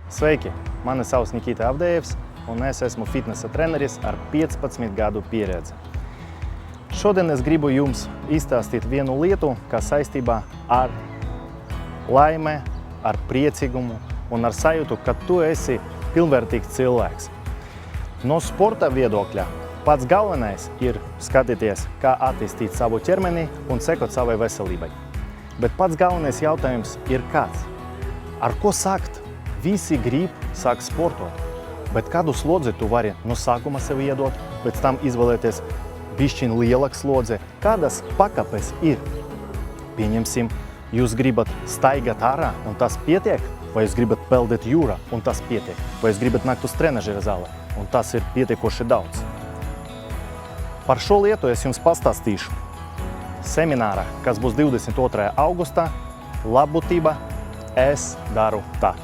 Sveiki! Mani sauc Nikita Avdejevs, un es esmu fitnesa treneris ar 15 gadu pieredzi. Šodien es gribu jums izstāstīt vienu lietu, kas saistībā ar laimi, ar priecīgumu un ar sajūtu, ka tu esi pilnvērtīgs cilvēks. No sporta viedokļa pats galvenais ir skatīties, kā attīstīt savu ķermeni un sekot savai veselībai. Bet pats galvenais jautājums ir kāds? Ar ko sākt? Visi grib sākt sportot, bet kādu slodzi tu vari no sākuma sev iedot, pēc tam izvēlēties bišķiņ lielāku slodzi? Kādas pakāpes ir? Pieņemsim, jūs gribat staigāt ārā un tas pietiek? Vai jūs gribat peldēt jūrā un tas pietiek? Vai jūs gribat nākt uz trenažera zāli un tas ir pietiekoši daudz? Par šo lietu es jums pastāstīšu seminārā, kas būs 22. augustā. Labbūtība, es daru tā.